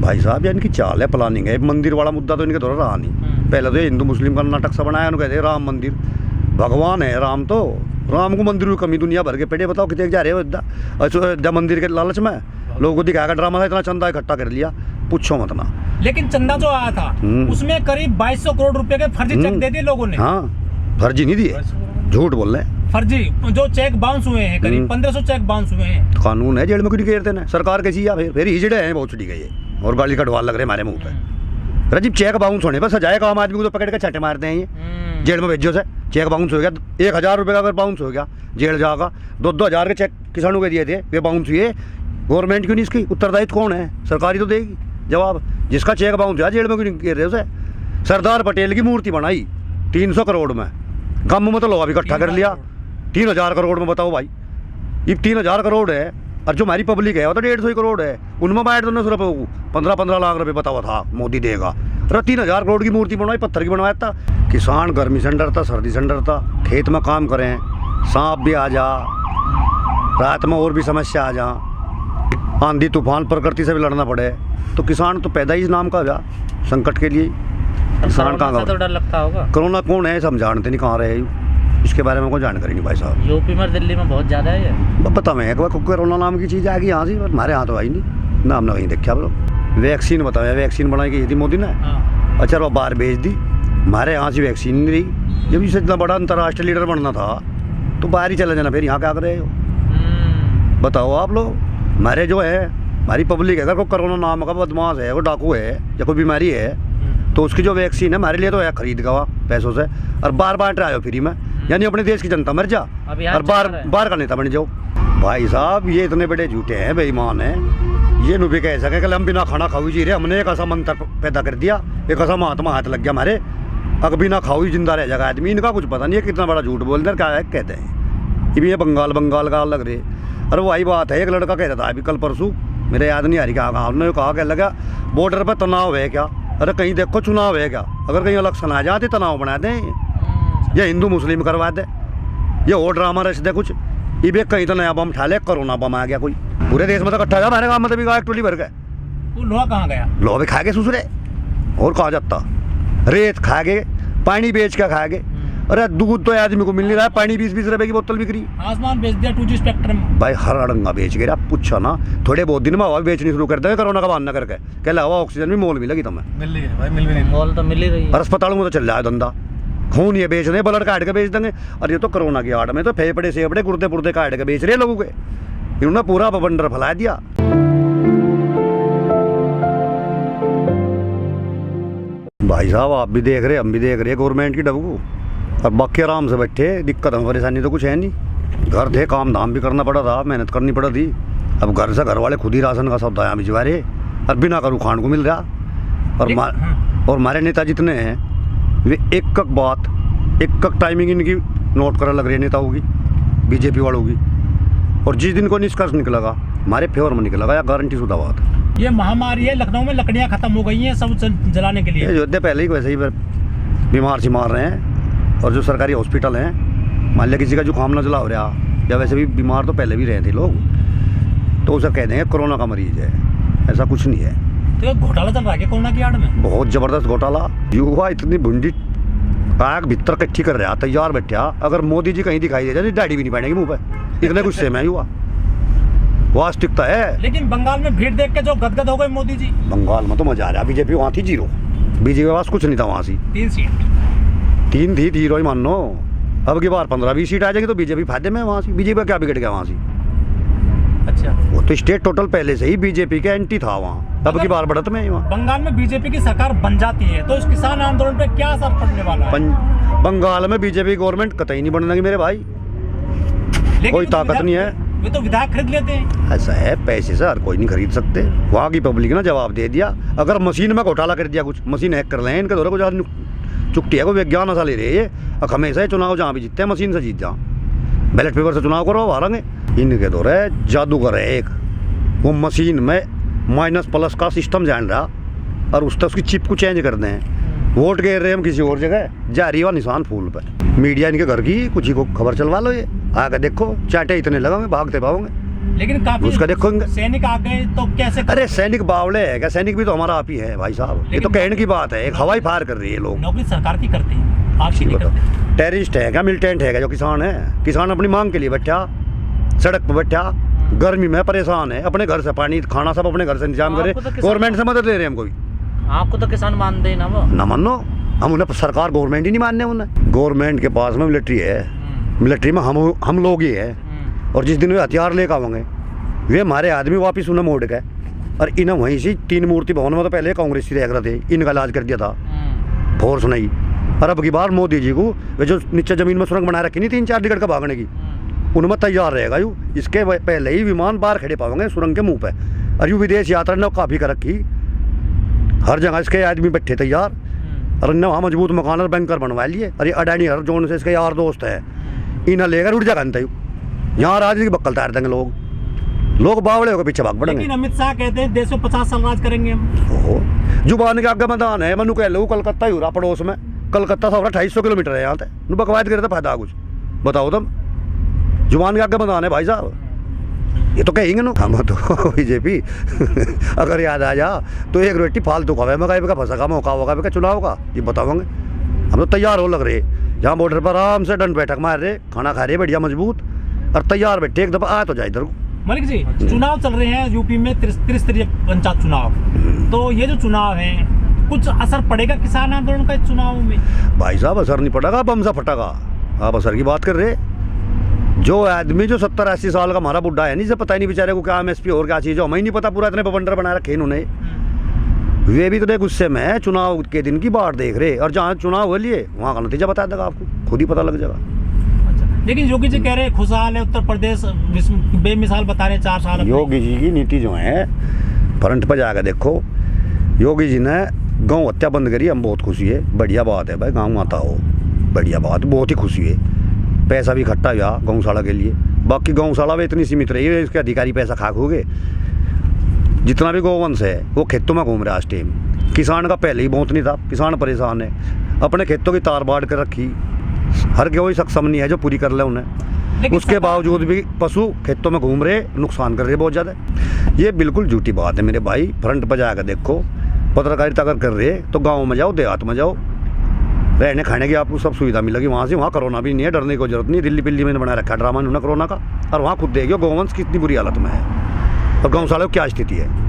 भाई साहब, इनकी चाल है, प्लानिंग है। मंदिर वाला मुद्दा तो इनके द्वारा रहा नहीं। पहले तो हिंदू मुस्लिम का नाटक सा बनाया, उन्होंने कहते राम मंदिर, भगवान है राम, तो राम को मंदिर की कमी दुनिया भर के पेड़े बताओ कितने जा रहे हो अयोध्या मंदिर के लालच में। लोगों को दिखाया ड्रामा था, इतना चंदा इकट्ठा कर लिया, पूछो मत ना। लेकिन चंदा जो आया था उसमें करीब 2200 करोड़ रुपए के फर्जी चेक दे दिए लोगों ने। हाँ, फर्जी नहीं दिए, झूठ बोल रहे हैं। फर्जी जो चेक बाउंस हुए हैं, करीब 1500 चेक बाउंस हुए हैं। कानून है, जेल में क्यों नहीं घेरते ना सरकार कैसी, या फिर हिजड़े हैं बहुत छुट्टी गई है और गाली कटवा लग रहे हमारे मुंह पे। राजीव, चेक बाउंस होने पर सजाए का आम आदमी को तो पकड़ के छाटे मारते हैं ये, जेल में भेजो से। चेक बाउंस हो गया 1000 रुपये का, अगर बाउंस हो गया जेल जाएगा। 2-2 हज़ार के चेक किसानों के दिए थे, वे बाउंस हुए, गवर्नमेंट क्यों नहीं इसकी उत्तरदायित्व कौन है? सरकारी तो देगी जवाब। जिसका चेक बाउंस हुआ जेल में क्यों नहीं घेर रहे उसे? सरदार पटेल की मूर्ति बनाई 300 करोड़ में, गम में तो लोहा भी इकट्ठा कर लिया 3000 करोड़ में। बताओ भाई, ये 3000 करोड़ है, और जो हमारी पब्लिक है वो तो 150 करोड़ है। उनमें बैठ दो 15-15 लाख रुपए बताओ था मोदी देगा। अरे 3000 करोड़ की मूर्ति बनवाई, पत्थर की बनवाया था। किसान गर्मी से डरता, सर्दी से डरता, खेत में काम करें, सांप भी आ जा, रात में और भी समस्या आ जा, आंधी तूफान प्रकृति से भी लड़ना पड़े, तो किसान तो पैदा ही इस नाम का हुआ संकट के लिए। किसान कहाँ तो डर लगता होगा। कोरोना कौन है हम जानते नहीं, कहाँ रहे, इसके बारे में कोई जानकारी नहीं भाई साहब। यूपी में, दिल्ली में बहुत ज़्यादा है ये। पता मैं कोरोना नाम की चीज़ आएगी यहाँ से, हमारे यहाँ तो आई नहीं, नाम ना कहीं देखा। बोलो वैक्सीन बताओ, वैक्सीन बनाई की थी मोदी ने, अच्छा वो बाहर भेज दी, हमारे यहाँ से वैक्सीन नहीं रही। जब इससे इतना बड़ा अंतर्राष्ट्रीय लीडर बनना था तो बाहर ही चले जाना, फिर यहाँ क्या कर रहे हो बताओ आप लोग। हमारे जो है, हमारी पब्लिक है, अगर कोई कोरोना नाम का बदमाश है, वो डाकू है या कोई बीमारी है, तो उसकी जो वैक्सीन है हमारे लिए तो है खरीद का पैसों से, और बार बांट रहा हो फ्री में। यानी अपने देश की जनता मर जा और बाहर का नेता बन जाओ। भाई साहब, ये इतने बड़े झूठे हैं, बेईमान हैं, ये नु भी कह सके कि हम बिना खाना खाओ जी रहे। हमने एक ऐसा मंत्र पैदा कर दिया, एक ऐसा महात्मा हाथ लग गया हमारे, अगर बिना खाओ ही जिंदा रह जाएगा आदमी। इनका कुछ पता नहीं है, कितना बड़ा झूठ बोलते हैं, क्या है कहते हैं कि ये बंगाल का लग रहे। अरे वही बात है, एक लड़का कह रहा था अभी कल परसों, मेरे याद नहीं आ रही क्या कहा, उन्होंने कहा क्या लगा बॉर्डर पर तनाव है क्या? अरे कहीं देखो चुनाव है क्या? अगर कहीं इलेक्शन आ जाते तनाव बना दें, या हिंदू मुस्लिम करवा दे, या और ड्रामा रच दे कुछ। ये कहीं तो नया बम ठा ले, कोरोना बम आ गया कोई, पूरे देश में तो इकट्ठा था। हमारे गाँव में तो भी एक टोली भर गए। वो लोहा कहाँ गया? लोहा भी खा गए सुसरे, और कहा जाता रेत खा गए, पानी बेच के खा गए। अरे दूध तो आदमी को मिल नहीं रहा है, पानी 20-20 रुपए की बोतल बिक रही। आसमान बेच दिया 2G स्पेक्ट्रम भाई, हर अड़ंगा बेच गया। पूछा ना, थोड़े बहुत दिन में हवा बेचनी शुरू कर देंगे कोरोना का बहाना करके। कह हवा ऑक्सीजन भी मोल मिलेगी तुम्हें, मिल रही है भाई, मिल भी नहीं, मोल तो मिल ही रही है। और अस्पतालों में तो चल रहा है धंधा, खून ये बेच रहे, ब्लड काट के बेच देंगे। और ये तो कोरोना की आड़ में तो फेफड़े सेफड़े गुर्दे पुर्दे काट के बेच रहे लोगों के। इन्होंने पूरा बवंडर फैला दिया। भाई साहब, आप भी देख रहे, हम भी देख रहे, गवर्नमेंट की डबू, और बाकी आराम से बैठे, दिक्कत हम परेशानी तो कुछ है नहीं। घर थे, काम धाम भी करना पड़ा था, मेहनत करनी पड़ा थी। अब घर से घर वाले खुद ही राशन का सौदा यहाँ भिजवा रहे, और बिना करू खान को मिल रहा। और हमारे नेता जितने हैं वे एक बात, एक टाइमिंग इनकी नोट कर लग रही है नेताओं की, बीजेपी वालों की। और जिस दिन को निष्कर्ष निकलेगा हमारे फेवर में निकलेगा, या गारंटी शुदा बात। ये महामारी है, लखनऊ में लकड़ियाँ खत्म हो गई हैं सब जलाने के लिए। अयोध्या पहले ही वैसे ही बीमार से मार रहे हैं, और जो सरकारी हॉस्पिटल हैं, मान लिया किसी का जुकाम नजला हो रहा, या वैसे भी बीमार तो पहले भी रहे थे लोग, तो उसे कह देंगे कोरोना का मरीज है। ऐसा कुछ नहीं है। तो घोटाला चल रहा है कोरोना की आड़ में, बहुत जबरदस्त घोटाला। युवा इतनी भुंडी काग भीतर कट्ठी कर रहा, तैयार बैठा। अगर मोदी जी कहीं दिखाई दे जाए दाढ़ी भी नहीं पहनेगी मुंह पे, इतने गुस्से में युवा। वास्तविकता है। लेकिन बंगाल में भीड़ देख के जो गदगद हो गए मोदी जी। बंगाल में तो मजा आ रहा, बीजेपी वहाँ थी 0, बीजेपी के पास कुछ नहीं था वहाँ से। 3 सीट 3 थी, 0 ही मान लो। अब की बार 15-20 सीट आ जाएगी तो बीजेपी फायदे में वहाँ से। बीजेपी का क्या बिगड़ गया वहाँ से? अच्छा, वो तो स्टेट टोटल पहले से ही बीजेपी के एंटी था वहाँ, अब की बार बढ़त में वहाँ। बंगाल में बीजेपी की सरकार बन जाती है तो इस किसान आंदोलन पे क्या असर पड़ने वाला है? बंगाल में बीजेपी गवर्नमेंट कतई नहीं बनने लगी मेरे भाई, कोई ताकत नहीं है। वे तो विधायक खरीद लेते हैं। ऐसा है, पैसे से हर कोई नहीं खरीद सकते। वहाँ की पब्लिक ने जवाब दे दिया। अगर मशीन में घोटाला कर दिया, कुछ मशीन हैक कर लें, इनके द्वारा कुछ चुकती है, कोई विज्ञान ऐसा ले रहे ये। अब हमेशा ही चुनाव जहाँ भी जीतते हैं मशीन से जीत जाओ, बैलेट पेपर से चुनाव करो हारेंगे। इनके द्वारा जादूगर है एक, वो मशीन में माइनस प्लस का सिस्टम जान रहा, और उस तक उसकी चिप को चेंज कर दें। वोट गिर रहे हम किसी और जगह, जा रही है निशान फूल पर। मीडिया इनके घर की कुछ ही को खबर चलवा लो, ये आकर देखो, चाटे इतने लगेंगे भागते पाओगे। लेकिन काफी उसका देखो सैनिक आ गए तो कैसे अरे सैनिक बावले है क्या? सैनिक भी तो हमारा आप ही है भाई साहब। ये तो कहने की बात है, एक हवाई फायर कर रही है लोग। नौकरी सरकार की करते हैं, आपकी नहीं करते। टेररिस्ट है क्या? मिलिटेंट है क्या जो किसान है? किसान अपनी मांग के लिए बैठा, सड़क पर बैठा, गर्मी में परेशान है, अपने घर से पानी खाना सब अपने घर से इंतजाम करे, गवर्नमेंट से मदद ले रहे हैं हम कोई। आपको तो किसान मानते हैं ना वो? ना मानो, हम उन्हें सरकार गवर्नमेंट ही नहीं मानने उन्हें। गवर्नमेंट के पास में मिलिट्री है, मिलिट्री में हम लोग ही है, और जिस दिन वे हथियार लेकर आवेंगे वे हमारे आदमी वापिस उन्हें मोड़ गए। और इन्हें वहीं से 3 मूर्ति भवन में तो पहले कांग्रेस ही रह रहे थे, इनका इलाज कर दिया था फोर्स नहीं। और अब की बार मोदी जी को वे जो नीचे जमीन में सुरंग बना रखी नहीं 3-4 टिकट का भागने की, उनमें तैयार रहेगा यू। इसके पहले ही विमान बाहर खड़े पाओगे सुरंग के मुंह पे। और यू विदेश यात्रा ने काफ़ी कर रखी, हर जगह इसके आदमी बैठे तैयार। और इन्हें वहाँ मजबूत मकान और बैंकर बनवा लिए। और ये अडानी हर जोन से इसके यार दोस्त है, इन्हें लेकर उठ जाएगा अंत। यहाँ राज की बक्कल तैयार देंगे लोग बावड़े होकर पीछे भाग पड़ेंगे। लेकिन अमित शाह कहते हैं देश में 50 साल राज करेंगे हम। जुबान के आगे मैदान है, मनु कह लो कलकत्ता ही हो रहा पड़ोस में। कलकत्ता से 250 किलोमीटर है यहाँ से। बकवाद करे तो फायदा कुछ बताओ तुम? जुबान के आगे मैदान है भाई साहब। ये तो कहेंगे ना हम तो बीजेपी अगर याद आ जा तो एक रोटी फालतू खावे मकाई का फंसा का मौका होगा का चुनाव का, ये बताओगे? हम तो तैयार हो लग रहे, जहाँ बॉर्डर पर आराम से दंड बैठक मार रहे, खाना खा रहे बढ़िया मजबूत, और तैयार बैठे एक दफा आ तो जाए इधर को। मलिक जी, चुनाव चल रहे हैं यूपी में, त्रिस्तरीय पंचायत चुनाव। तो ये जो चुनाव है कुछ असर पड़ेगा किसान आंदोलन का इस चुनाव में? भाई साहब असर नहीं पड़ेगा, बम सा फटेगा। आप असर की बात कर रहे? जो आदमी जो 70-80 साल का हमारा बुढ़ा है, नहीं से पता ही नहीं बेचारे को क्या MSP और क्या चीज़ है, हमें नहीं पता। पूरा इतने बवंडर बना रखे इन्होंने। वे भी तो गुस्से में है, चुनाव के दिन की बात देख रहे। और जहाँ चुनाव हो लिए वहाँ का नतीजा बता देगा आपको, खुद ही पता लग जाएगा। लेकिन योगी जी कह रहे हैं खुशहाल है उत्तर प्रदेश, बेमिसाल बता रहे 4 साल। योगी जी की नीति जो है फ्रंट पर जाकर देखो। योगी जी ने गौ हत्या बंद करी, हम बहुत खुशी है, बढ़िया बात है भाई। गाँव माता हो, बढ़िया बात, बहुत ही खुशी है। पैसा भी इकट्ठा हुआ गौशाला के लिए। बाकी गौशाला में इतनी सीमित रही है, इसके अधिकारी पैसा खा खोगे। जितना भी गौवंश है वो खेतों में घूम रहा है इस टाइम। किसान का पहले ही बहुत नहीं था, किसान परेशान है, अपने खेतों की तार बाड़ कर रखी। हर कोई सक्षम नहीं है जो पूरी कर ले उन्हें। उसके बावजूद भी पशु खेतों में घूम रहे, नुकसान कर रहे बहुत ज़्यादा। ये बिल्कुल झूठी बात है मेरे भाई। फ्रंट पर जाकर देखो, पत्रकारिता अगर कर रहे तो गाँव में जाओ, देहात में जाओ, रहने खाने की आपको सब सुविधा मिलेगी वहाँ से। वहाँ कोरोना भी नहीं है, डरने की जरूरत नहीं। दिल्ली में बना रखा ड्रामा उन्होंने कोरोना का। और वहाँ खुद देखियो गौवंश कितनी बुरी हालत में है और गौशाला की क्या स्थिति है।